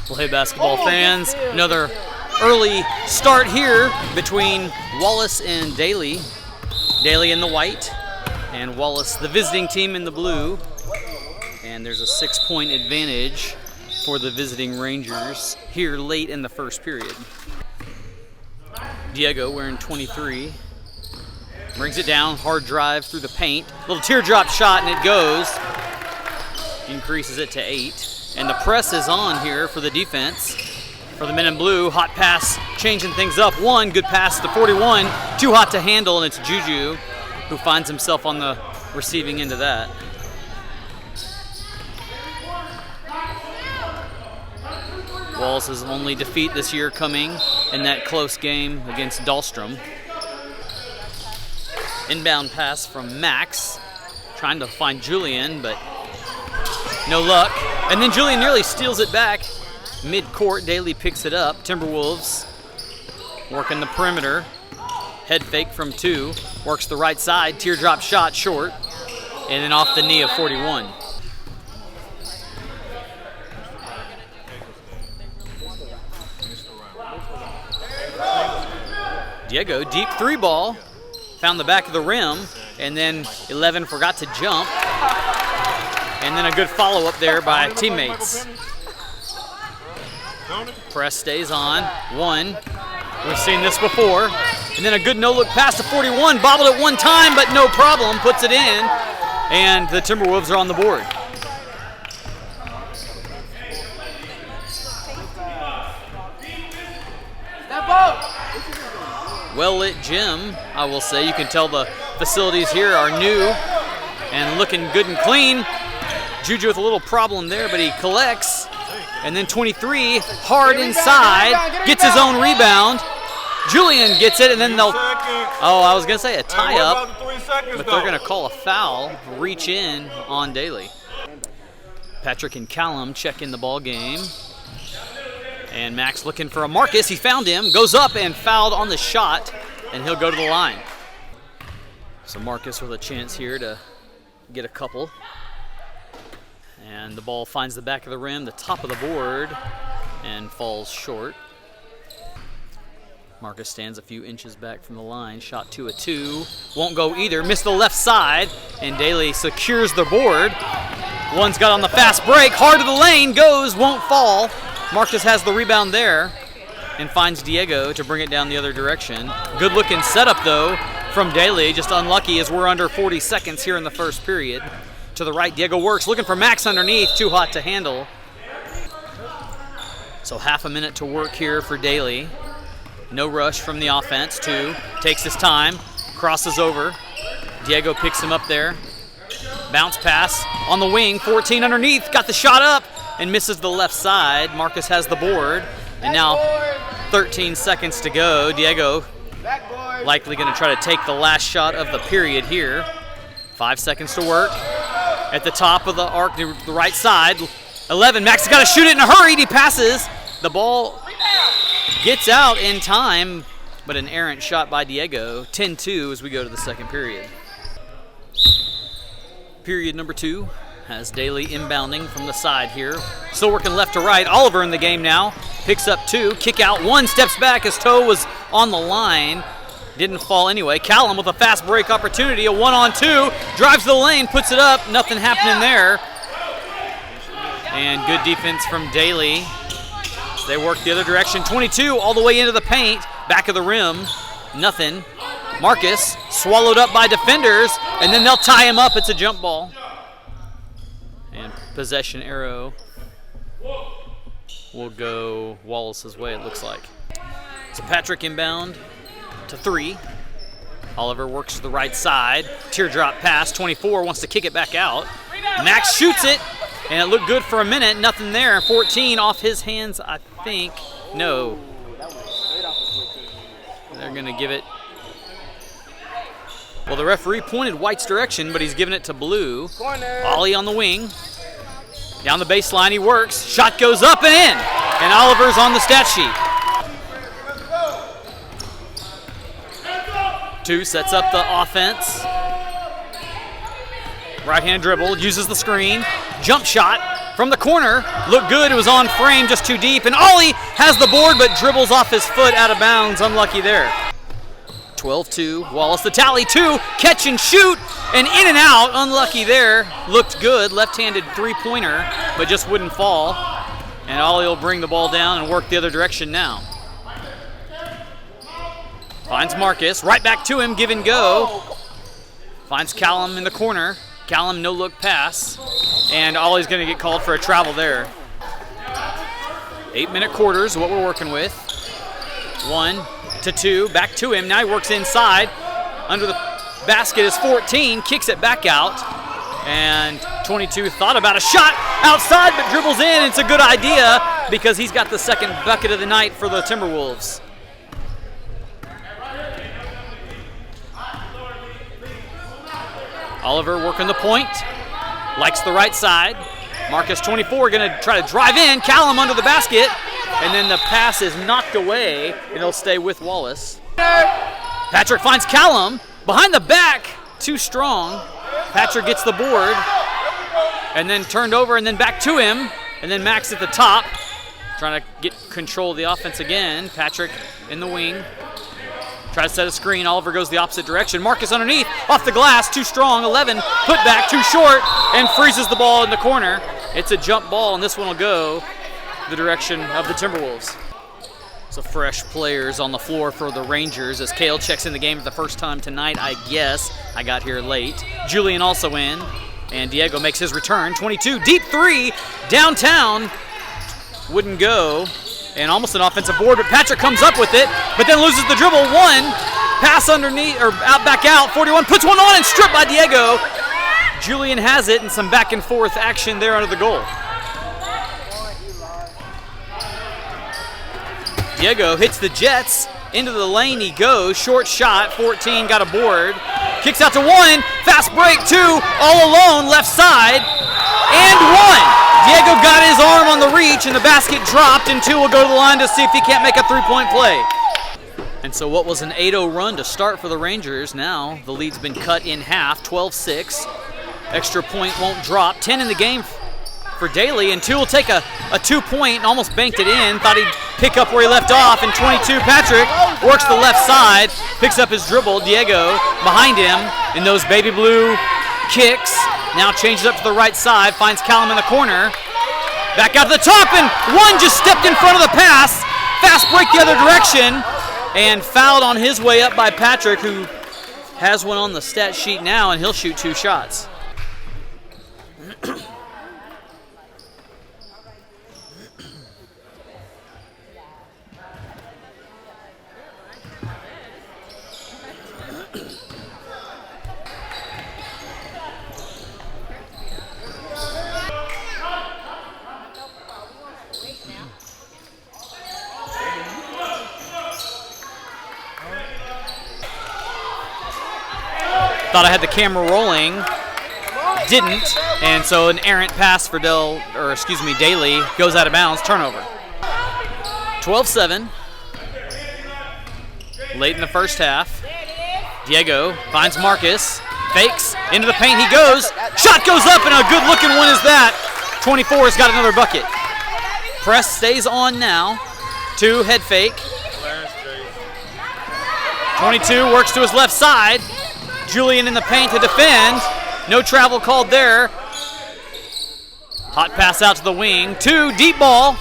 Play basketball fans, another early start here between Wallace and Dailey. Dailey in the white and Wallace, the visiting team, in the blue. And there's a 6-point advantage for the visiting Rangers here late in the first period. Diego wearing 23. Brings it down, hard drive through the paint. Little teardrop shot and it goes. Increases it to 8. And the press is on here for the defense. For the men in blue, hot pass changing things up. One good pass to 41, too hot to handle, and it's Juju who finds himself on the receiving end of that. Wallace's only defeat this year coming in that close game against Dahlstrom. Inbound pass from Max, trying to find Julian, but no luck. And then Julian nearly steals it back. Mid-court, Dailey picks it up. Timberwolves working the perimeter. Head fake from 2. Works the right side. Teardrop shot short. And then off the knee of 41. Diego, deep 3 ball. Found the back of the rim. And then 11 forgot to jump. And then a good follow-up there by teammates. Press stays on. 1. We've seen this before. And then a good no-look pass to 41. Bobbled it one time, but no problem. Puts it in. And the Timberwolves are on the board. Well-lit gym, I will say. You can tell the facilities here are new and looking good and clean. Juju with a little problem there, but he collects. And then 23, hard inside, gets his own rebound. Julian gets it, and then they'll, I was going to say a tie-up, but they're going to call a foul, reach in on Dailey. Patrick and Callum check in the ball game. And Max looking for a Marcus. He found him, goes up and fouled on the shot, and he'll go to the line. So Marcus with a chance here to get a couple. And the ball finds the back of the rim, the top of the board, and falls short. Marcus stands a few inches back from the line. Shot 2 of 2. Won't go either. Missed the left side, and Dailey secures the board. One's got on the fast break. Hard to the lane. Goes. Won't fall. Marcus has the rebound there and finds Diego to bring it down the other direction. Good looking setup, though, from Dailey. Just unlucky as we're under 40 seconds here in the first period. To the right, Diego works, looking for Max underneath, too hot to handle. So half a minute to work here for Dailey. No rush from the offense. 2, takes his time, crosses over. Diego picks him up there. Bounce pass on the wing, 14 underneath, got the shot up and misses the left side. Marcus has the board, and now 13 seconds to go. Diego likely gonna try to take the last shot of the period here. 5 seconds to work. At the top of the arc, the right side. 11, Max has got to shoot it in a hurry. He passes. The ball gets out in time, but an errant shot by Diego. 10-2 as we go to the second period. Period number 2 has Dailey inbounding from the side here. Still working left to right. Oliver in the game now. Picks up 2. Kick out 1. Steps back. His toe was on the line. Didn't fall anyway. Callum with a fast break opportunity, a 1-on-2, drives the lane, puts it up, nothing happening there. And good defense from Dailey. They work the other direction. 22 all the way into the paint, back of the rim, nothing. Marcus swallowed up by defenders, and then they'll tie him up. It's a jump ball. And possession arrow will go Wallace's way, it looks like. So Patrick inbound to 3. Oliver works to the right side. Teardrop pass. 24 wants to kick it back out. Max shoots it, and it looked good for a minute. Nothing there. 14 off his hands, I think. No. They're going to give it. Well, the referee pointed White's direction, but he's giving it to Blue. Ollie on the wing. Down the baseline, he works. Shot goes up and in. And Oliver's on the stat sheet. 2 sets up the offense. Right-hand dribble, uses the screen. Jump shot, from the corner. Looked good. It was on frame, just too deep. And Ollie has the board, but dribbles off his foot out of bounds. Unlucky there. 12-2. Wallace the tally. 2. Catch and shoot. And in and out. Unlucky there. Looked good. Left-handed three-pointer, but just wouldn't fall. And Ollie will bring the ball down and work the other direction now. Finds Marcus. Right back to him. Give and go. Finds Callum in the corner. Callum, no-look pass. And Ollie's going to get called for a travel there. 8-minute quarters, what we're working with. 1 to 2, back to him. Now he works inside. Under the basket is 14, kicks it back out. And 22 thought about a shot outside, but dribbles in. It's a good idea because he's got the second bucket of the night for the Timberwolves. Oliver working the point, likes the right side. Marcus 24 gonna try to drive in, Callum under the basket, and then the pass is knocked away, and it'll stay with Wallace. Patrick finds Callum, behind the back, too strong. Patrick gets the board, and then turned over, and then back to him, and then Max at the top, trying to get control of the offense again. Patrick in the wing. Tries to set a screen. Oliver goes the opposite direction. Marcus underneath, off the glass, too strong. 11, put back, too short, and freezes the ball in the corner. It's a jump ball, and this one will go the direction of the Timberwolves. So fresh players on the floor for the Rangers as Cale checks in the game for the first time tonight, I guess. I got here late. Julian also in, and Diego makes his return. 22, deep three, downtown. Wouldn't go. And almost an offensive board, but Patrick comes up with it, but then loses the dribble. 1, pass underneath, or out, back out. 41 puts one on and stripped by Diego. Julian has it, and some back and forth action there under the goal. Diego hits the Jets. Into the lane he goes. Short shot. 14 got a board. Kicks out to 1. Fast break. 2. All alone. Left side. And 1. Diego got his arm on the reach, and the basket dropped, and 2 will go to the line to see if he can't make a three-point play. And so what was an 8-0 run to start for the Rangers, now the lead's been cut in half, 12-6. Extra point won't drop. 10 in the game for Dailey, and 2 will take a 2-point and almost banked it in. Thought he'd pick up where he left off, and 22, Patrick works the left side, picks up his dribble. Diego behind him in those baby blue kicks. Now changes up to the right side, finds Callum in the corner. Back out to the top, and 1 just stepped in front of the pass. Fast break the other direction, and fouled on his way up by Patrick, who has one on the stat sheet now, and he'll shoot 2 shots. Thought I had the camera rolling, didn't, and so an errant pass for Dailey goes out of bounds, turnover. 12-7, late in the first half. Diego finds Marcus, fakes, into the paint he goes, shot goes up, and a good looking one is that. 24's got another bucket. Press stays on now, 2 head fake. 22 works to his left side. Julian in the paint to defend. No travel called there. Hot pass out to the wing. 2, deep ball.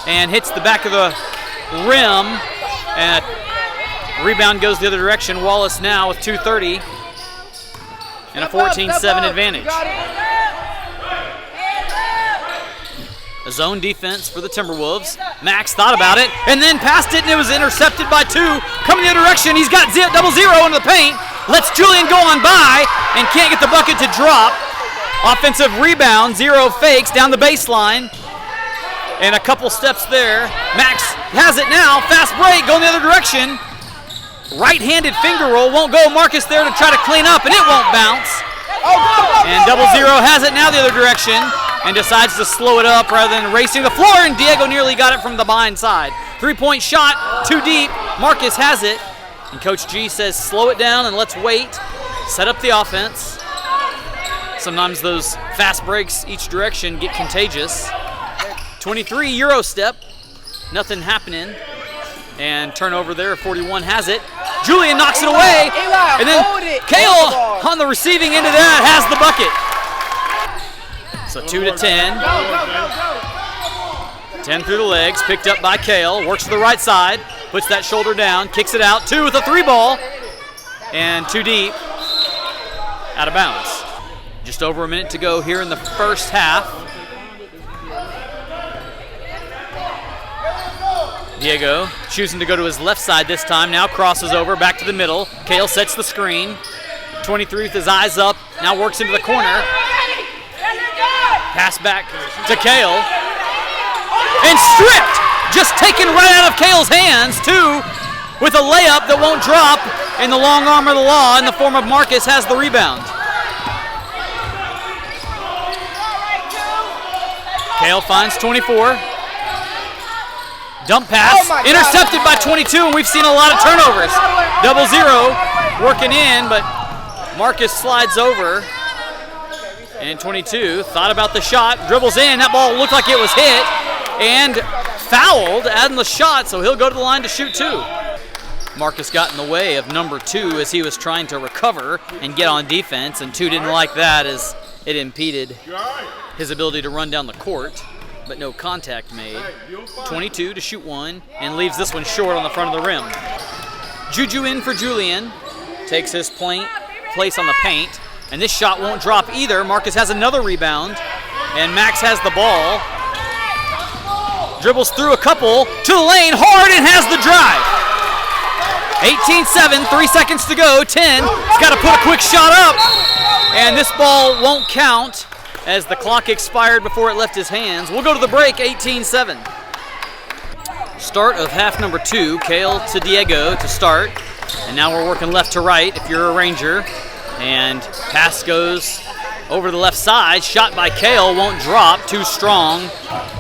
And hits the back of the rim. And a rebound goes the other direction. Wallace now with 2:30. And a 14-7 advantage. A zone defense for the Timberwolves. Max thought about it and then passed it, and it was intercepted by 2. Coming the other direction, he's got 0-0 into the paint. Lets Julian go on by and can't get the bucket to drop. Offensive rebound, 0 fakes down the baseline. And a couple steps there. Max has it now. Fast break, going the other direction. Right-handed finger roll, won't go. Marcus there to try to clean up, and it won't bounce. And 0-0 has it now the other direction and decides to slow it up rather than racing the floor, and Diego nearly got it from the behind side. 3-point shot, too deep. Marcus has it, and Coach G says slow it down and let's wait. Set up the offense. Sometimes those fast breaks each direction get contagious. 23, Euro step. Nothing happening. And turnover there, 41 has it. Julian knocks it away. And then Kale on the receiving end of that has the bucket. So 2 to 10. 10 through the legs, picked up by Kale. Works to the right side, puts that shoulder down, kicks it out. 2 with a 3 ball. And too deep. Out of bounds. Just over a minute to go here in the first half. Diego choosing to go to his left side this time. Now crosses over, back to the middle. Kale sets the screen. 23 with his eyes up. Now works into the corner. Pass back to Kale. And stripped! Just taken right out of Kale's hands, too, with a layup that won't drop. And the long arm of the law in the form of Marcus has the rebound. Kale finds 24. Dump pass, intercepted by 22, and we've seen a lot of turnovers. 0-0 working in, but Marcus slides over. And 22 thought about the shot, dribbles in. That ball looked like it was hit and fouled, adding the shot, so he'll go to the line to shoot 2. Marcus got in the way of number 2 as he was trying to recover and get on defense, and 2 didn't like that as it impeded his ability to run down the court. But no contact made. 22 to shoot 1 and leaves this one short on the front of the rim. Juju in for Julian. Takes his place on the paint. And this shot won't drop either. Marcus has another rebound. And Max has the ball. Dribbles through a couple to the lane hard and has the drive. 18-7, 3 seconds to go. 10. He's got to put a quick shot up. And this ball won't count as the clock expired before it left his hands. We'll go to the break, 18-7. Start of half number 2, Kale to Diego to start. And now we're working left to right if you're a Ranger. And pass goes over the left side. Shot by Kale, won't drop, too strong.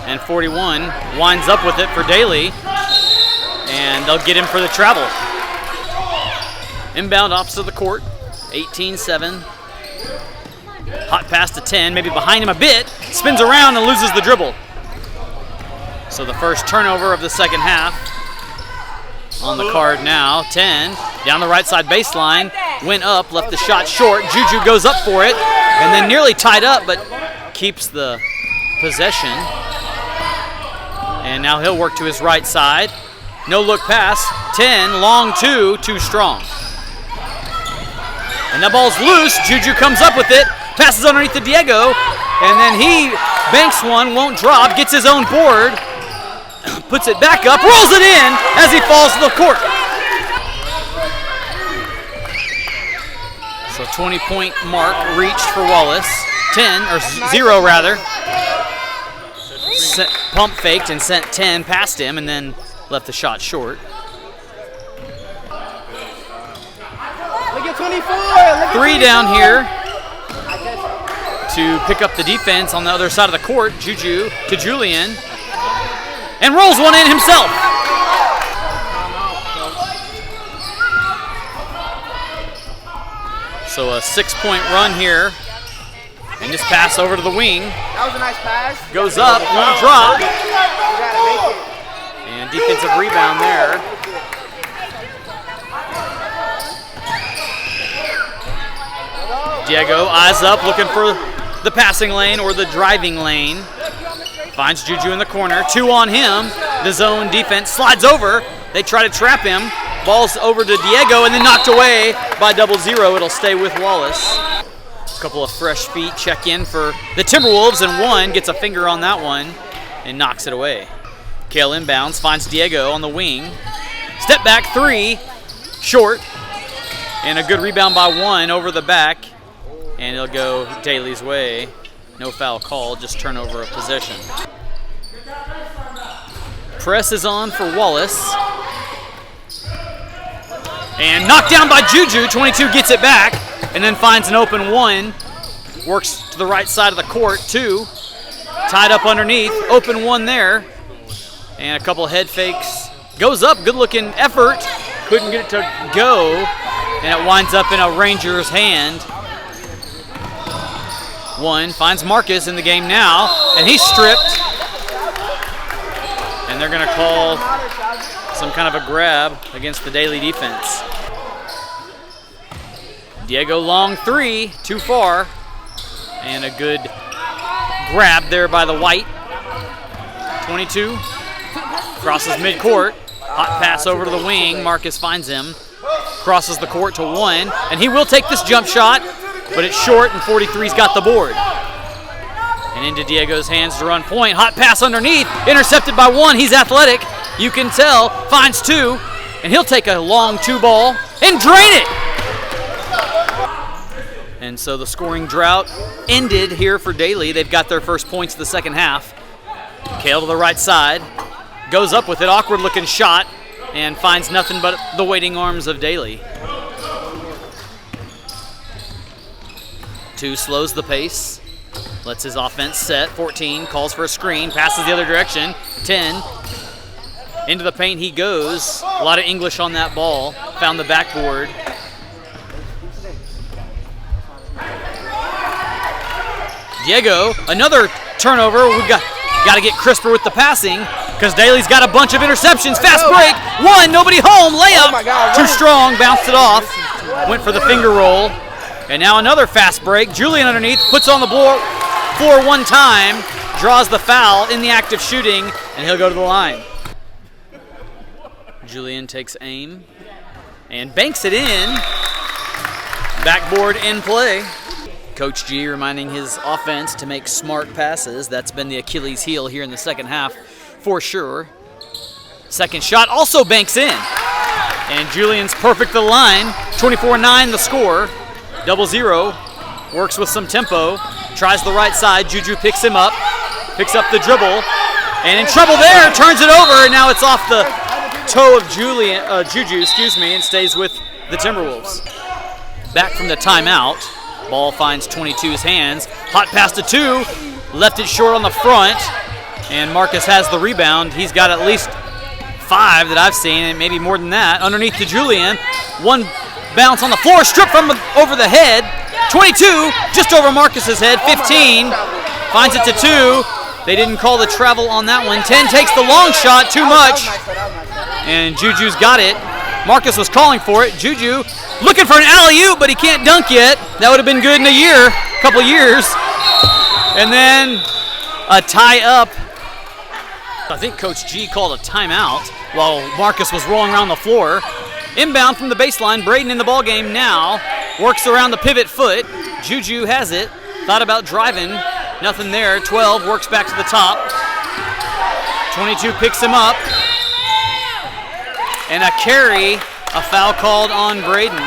And 41 winds up with it for Dailey. And they'll get him for the travel. Inbound opposite the court, 18-7. Hot pass to 10, maybe behind him a bit. Spins around and loses the dribble. So the first turnover of the second half on the card now. 10, down the right side baseline. Went up, left the shot short. Juju goes up for it, and then nearly tied up, but keeps the possession. And now he'll work to his right side. No look pass. 10, long 2, too strong. And that ball's loose. Juju comes up with it. Passes underneath to Diego, and then he banks one, won't drop, gets his own board, puts it back up, rolls it in as he falls to the court. So 20-point mark reached for Wallace. 0 rather. Pump faked and sent 10 past him and then left the shot short. Look at 24. 3 down here to pick up the defense on the other side of the court. Juju to Julian. And rolls one in himself. So a 6-point run here. And this pass over to the wing. That was a nice pass. Goes up, won't drop. And defensive rebound there. Diego, eyes up, looking for the passing lane or the driving lane. Finds Juju in the corner. 2 on him. The zone defense slides over. They try to trap him. Ball's over to Diego and then knocked away by 0-0. It'll stay with Wallace. A couple of fresh feet check in for the Timberwolves, and one gets a finger on that one and knocks it away. Kale inbounds, finds Diego on the wing. Step back 3, short. And a good rebound by 1 over the back. And it'll go Dailey's way. No foul call, just turnover of possession. Press is on for Wallace. And knocked down by Juju. 22 gets it back and then finds an open 1. Works to the right side of the court, 2. Tied up underneath, open 1 there. And a couple head fakes. Goes up, good looking effort. Couldn't get it to go. And it winds up in a Ranger's hand. One, finds Marcus in the game now, and he's stripped. And they're gonna call some kind of a grab against the Dailey defense. Diego long three, too far. And a good grab there by the white. 22, crosses midcourt. Hot pass over to the wing, Marcus finds him. Crosses the court to one, and he will take this jump shot, but it's short, and 43's got the board. And into Diego's hands to run point. Hot pass underneath, intercepted by one. He's athletic, you can tell. Finds two, and he'll take a long two ball and drain it. And so the scoring drought ended here for Dailey. They've got their first points of the second half. Kale to the right side, goes up with it, awkward looking shot, and finds nothing but the waiting arms of Dailey. 2 slows the pace, lets his offense set. 14 calls for a screen, passes the other direction. 10, into the paint he goes. A lot of English on that ball, found the backboard. Diego, another turnover. We've got to get crisper with the passing because Dailey's got a bunch of interceptions. Fast break, one, nobody home, layup. Oh my God, too strong, bounced it off. Went for the finger roll. And now another fast break. Julian underneath, puts on the floor one time, draws the foul in the act of shooting, and he'll go to the line. Julian takes aim and banks it in. Backboard in play. Coach G reminding his offense to make smart passes. That's been the Achilles heel here in the second half for sure. Second shot also banks in. And Julian's perfect to the line. 24-9 the score. 0-0. Works with some tempo. Tries the right side. Juju picks him up. Picks up the dribble. And in trouble there. Turns it over. And now it's off the toe of Juju, and stays with the Timberwolves. Back from the timeout. Ball finds 22's hands. Hot pass to 2. Left it short on the front. And Marcus has the rebound. He's got at least 5 that I've seen, and maybe more than that. Underneath to Julian. One bounce on the floor, stripped from over the head. 22, just over Marcus's head. 15, finds it to 2. They didn't call the travel on that one. 10 takes the long shot, too much. And Juju's got it. Marcus was calling for it. Juju looking for an alley-oop, but he can't dunk yet. That would have been good in a couple years. And then a tie-up. I think Coach G called a timeout while Marcus was rolling around the floor. Inbound from the baseline. Braden in the ballgame now. Works around the pivot foot. Juju has it. Thought about driving. Nothing there. 12 works back to the top. 22 picks him up. And a carry. A foul called on Braden.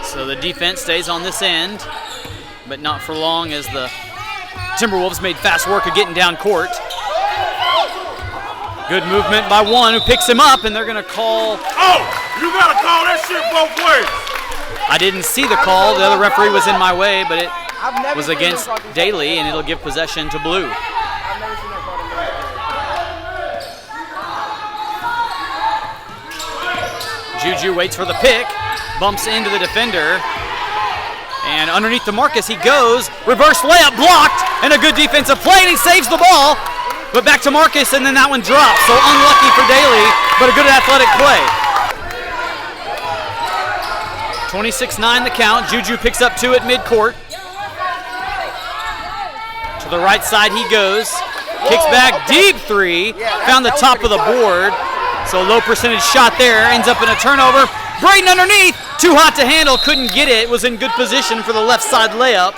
So the defense stays on this end, but not for long as the Timberwolves made fast work of getting down court. Good movement by one who picks him up, and they're going to call. Oh, you got to call that shit both ways. I didn't see the call. The other referee was in my way, but it was against Dailey, and it'll give possession to Blue. Juju waits for the pick, bumps into the defender, and underneath to Marcus he goes. Reverse layup blocked, and a good defensive play, and he saves the ball. But back to Marcus, and then that one drops. So unlucky for Dailey, but a good athletic play. 26-9 the count. Juju picks up 2 at midcourt. To the right side he goes. Kicks back, deep 3. Found the top of the board. So low percentage shot there, ends up in a turnover. Braden underneath, too hot to handle, couldn't get it. Was in good position for the left side layup.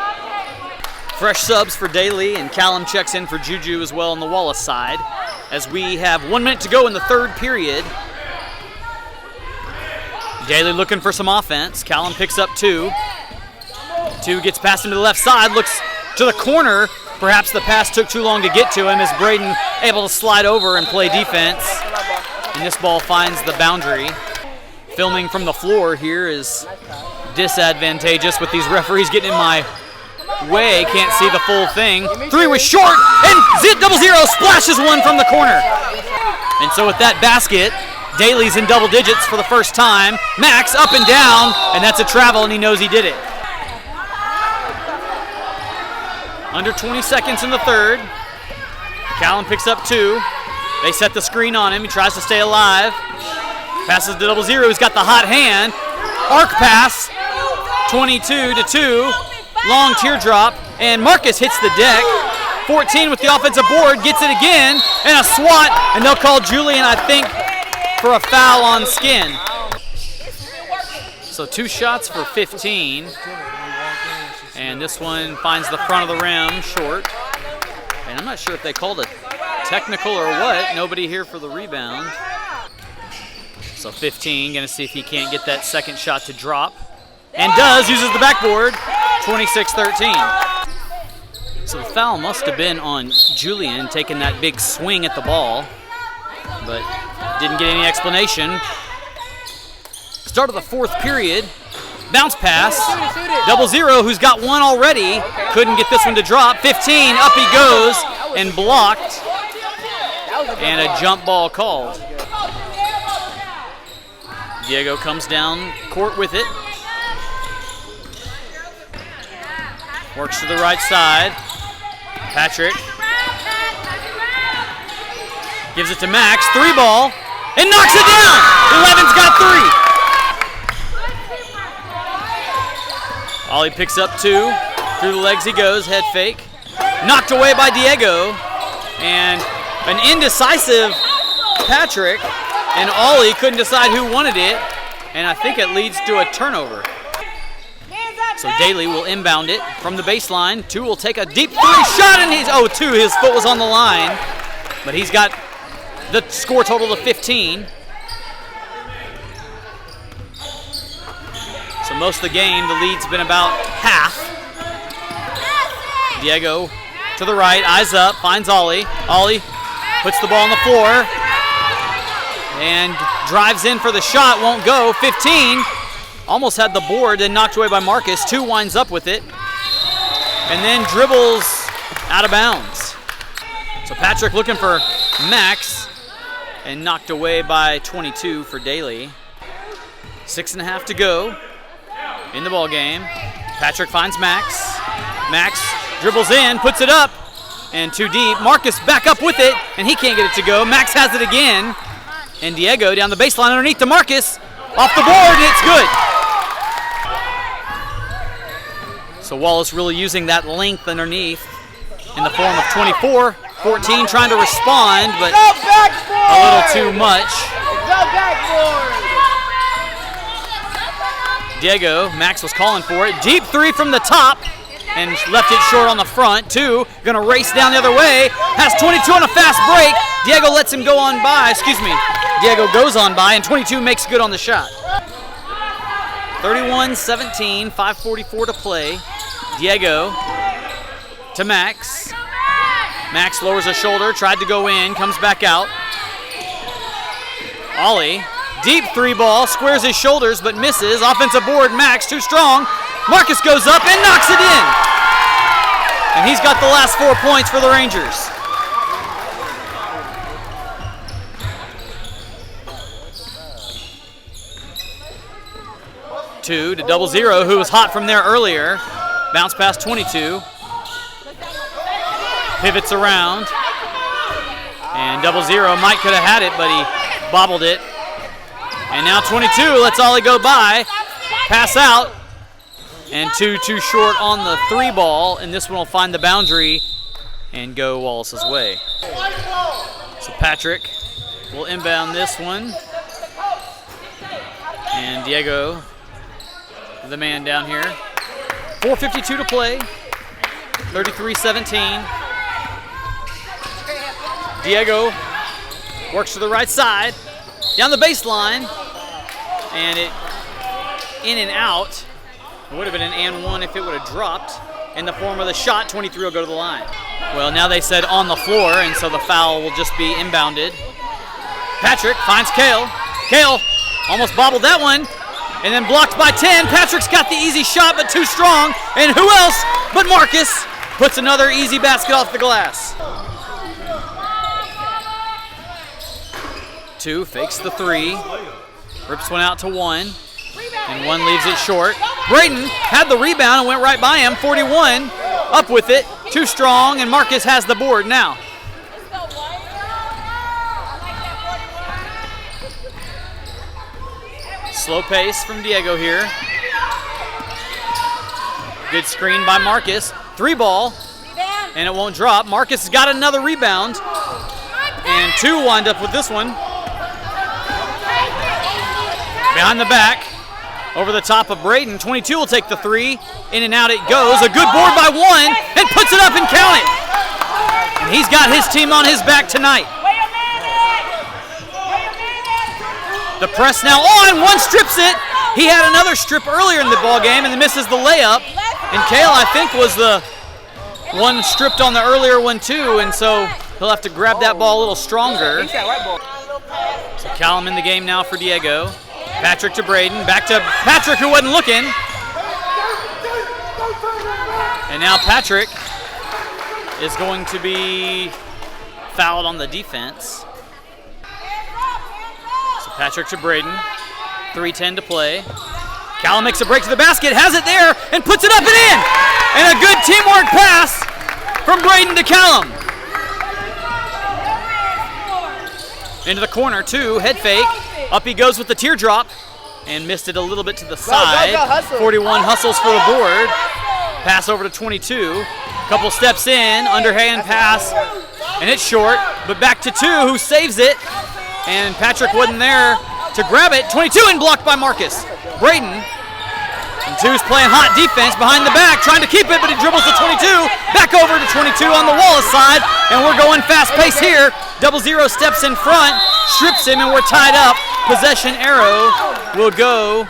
Fresh subs for Dailey, and Callum checks in for Juju as well on the Wallace side. As we have 1 minute to go in the third period. Dailey looking for some offense. Callum picks up 2. 2 gets past him to the left side, looks to the corner. Perhaps the pass took too long to get to him as Braden able to slide over and play defense. And this ball finds the boundary. Filming from the floor here is disadvantageous with these referees getting in my way. Can't see the full thing. 3 was short, and 0-0 splashes one from the corner. And so with that basket, Dailey's in double digits for the first time. Max up and down, and that's a travel, and he knows he did it. Under 20 seconds in the third. Callan picks up 2. They set the screen on him. He tries to stay alive. Passes to 00. He's got the hot hand. Arc pass. 22-2. Long teardrop. And Marcus hits the deck. 14 with the offensive board. Gets it again. And a swat. And they'll call Julian, I think, for a foul on Skin. So 2 shots for 15. And this one finds the front of the rim short. And I'm not sure if they called a technical or what. Nobody here for the rebound. So 15, gonna see if he can't get that second shot to drop. And does, uses the backboard, 26-13. So the foul must have been on Julian taking that big swing at the ball, but didn't get any explanation. Start of the fourth period, bounce pass, 00, who's got one already, couldn't get this one to drop. 15, up he goes, and blocked, and a jump ball called. Diego comes down court with it. Works to the right side. Patrick gives it to Max, 3 ball, and knocks it down. 11's got 3. Ollie picks up 2. Through the legs he goes, head fake. Knocked away by Diego. And an indecisive Patrick and Ollie couldn't decide who wanted it. And I think it leads to a turnover. So Dailey will inbound it from the baseline. 2 will take a deep 3 shot, and he's 2. His foot was on the line, but he's got the score total to 15. So most of the game, the lead's been about half. Diego to the right, eyes up, finds Ollie. Ollie puts the ball on the floor and drives in for the shot, won't go. 15. Almost had the board, then knocked away by Marcus. 2 winds up with it. And then dribbles out of bounds. So Patrick looking for Max and knocked away by 22 for Dailey. 6.5 to go in the ball game. Patrick finds Max. Max dribbles in, puts it up, and too deep. Marcus back up with it, and he can't get it to go. Max has it again. And Diego down the baseline underneath to Marcus. Off the board, and it's good. So Wallace really using that length underneath in the form of 24. 14 trying to respond, but a little too much. Diego, Max was calling for it. Deep 3 from the top and left it short on the front. 2, gonna race down the other way. Has 22 on a fast break. Diego lets him go on by, Diego goes on by, and 22 makes good on the shot. 31-17, 5:44 to play. Diego to Max. Max lowers a shoulder, tried to go in, comes back out. Ollie, deep 3 ball, squares his shoulders but misses. Offensive board, Max, too strong. Marcus goes up and knocks it in. And he's got the last 4 points for the Rangers. To 00, who was hot from there earlier. Bounce pass 22. Pivots around. And 00, Mike could have had it, but he bobbled it. And now 22 lets Ollie go by. Pass out. And 2 too short on the 3 ball. And this one will find the boundary and go Wallace's way. So Patrick will inbound this one. And Diego, the man down here. 4:52 to play. 33-17. Diego works to the right side. Down the baseline. And it in and out. It would have been an and 1 if it would have dropped. In the form of the shot, 23 will go to the line. Well, now they said on the floor, and so the foul will just be inbounded. Patrick finds Kale. Kale almost bobbled that one. And then blocked by 10. Patrick's got the easy shot, but too strong. And who else but Marcus puts another easy basket off the glass. 2 fakes the 3. Rips one out to 1. And 1 leaves it short. Brayton had the rebound and went right by him. 41 up with it. too strong, and Marcus has the board now. Slow pace from Diego here. Good screen by Marcus. 3-ball, and it won't drop. Marcus has got another rebound, and 2 wind up with this one. Behind the back, over the top of Braden. 22 will take the 3. In and out it goes. A good board by 1, and puts it up and count it. And he's got his team on his back tonight. The press now on. 1 strips it. He had another strip earlier in the ball game and then misses the layup. And Kale, I think, was the one stripped on the earlier one too, and so he'll have to grab that ball a little stronger. So Callum in the game now for Diego. Patrick to Braden, back to Patrick, who wasn't looking. And now Patrick is going to be fouled on the defense. So Patrick to Braden, 3:10 to play. Callum makes a break to the basket, has it there, and puts it up and in! And a good teamwork pass from Braden to Callum. Into the corner, 2, head fake. Up he goes with the teardrop, and missed it a little bit to the side. 41 hustles for the board. Pass over to 22. Couple steps in, underhand pass, and it's short, but back to 2, who saves it. And Patrick wasn't there to grab it. 22 and blocked by Marcus. Braden, and 2's playing hot defense behind the back, trying to keep it, but he dribbles to 22. Back over to 22 on the Wallace side, and we're going fast pace here. 0-0 steps in front, strips him, and we're tied up. Possession arrow will go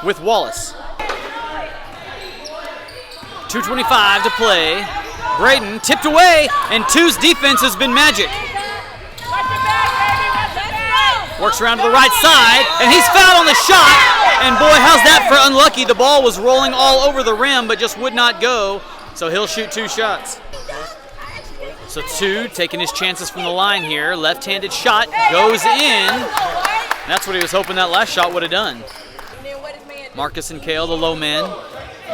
with Wallace. 2:25 to play. Braden tipped away, and 2's defense has been magic. Works around to the right side, and he's fouled on the shot. And boy, how's that for unlucky? The ball was rolling all over the rim, but just would not go. So he'll shoot 2 shots. So 2 taking his chances from the line here. Left-handed shot goes in. That's what he was hoping that last shot would have done. Marcus and Kale, the low men,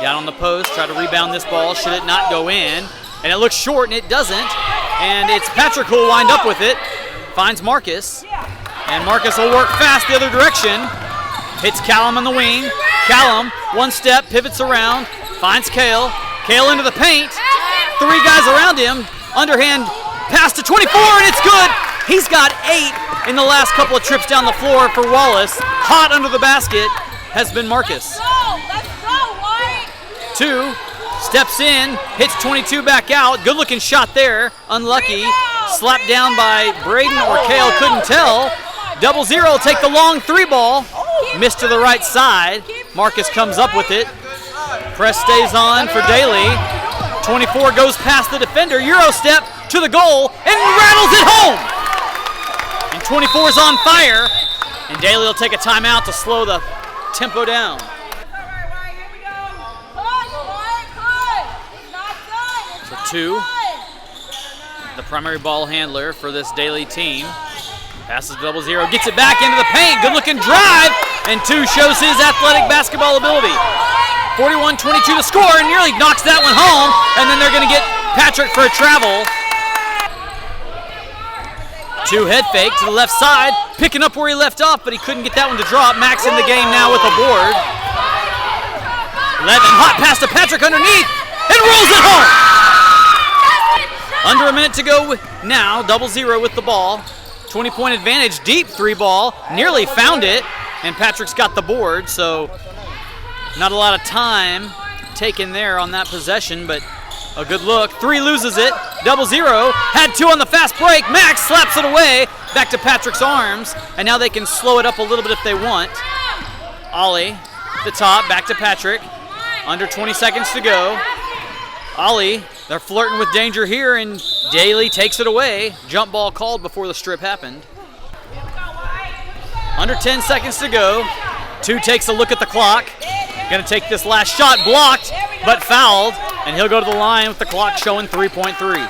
down on the post, try to rebound this ball. Should it not go in? And it looks short, and it doesn't. And it's Patrick who will wind up with it. Finds Marcus. And Marcus will work fast the other direction. Hits Callum on the wing. Callum, 1 step, pivots around, finds Kale. Kale into the paint. 3 guys around him. Underhand pass to 24, and it's good. He's got 8 in the last couple of trips down the floor for Wallace. Hot under the basket has been Marcus. 2 steps in, hits 22 back out. Good looking shot there. Unlucky. Slapped down by Braden or Kale, couldn't tell. 0-0, take the long 3-ball. Missed to the right side. Marcus comes up with it. Press stays on for Dailey. 24 goes past the defender. Euro step to the goal and rattles it home. And 24's on fire. And Dailey will take a timeout to slow the tempo down. So 2, the primary ball handler for this Dailey team. Passes 0-0, gets it back into the paint. Good looking drive, and 2 shows his athletic basketball ability. 41-22 to score, and nearly knocks that one home. And then they're going to get Patrick for a travel. 2 head fake to the left side, picking up where he left off, but he couldn't get that one to drop. Max in the game now with a board. 11, hot pass to Patrick underneath, and rolls it home. Under a minute to go now, 0-0 with the ball. 20-point advantage, deep 3-ball, nearly found it, and Patrick's got the board, so not a lot of time taken there on that possession, but a good look. 3 loses it, 0-0, had 2 on the fast break. Max slaps it away, back to Patrick's arms, and now they can slow it up a little bit if they want. Ollie, the top, back to Patrick, under 20 seconds to go. Ollie, they're flirting with danger here, and Dailey takes it away. Jump ball called before the strip happened. Under 10 seconds to go. 2 takes a look at the clock. Gonna take this last shot, blocked, but fouled, and he'll go to the line with the clock showing 3.3.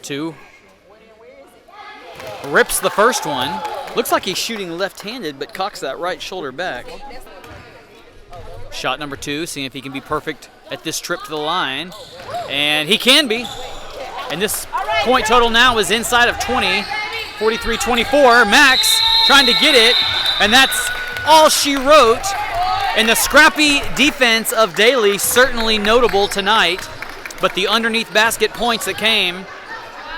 2 rips the first one. Looks like he's shooting left-handed, but cocks that right shoulder back. Shot number 2, seeing if he can be perfect at this trip to the line. And he can be. And this point total now is inside of 20, 43-24. Max trying to get it, and that's all she wrote. And the scrappy defense of Dailey certainly notable tonight, but the underneath basket points that came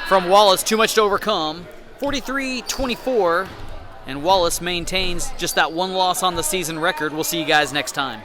from Wallace, too much to overcome. 43-24, and Wallace maintains just that one loss on the season record. We'll see you guys next time.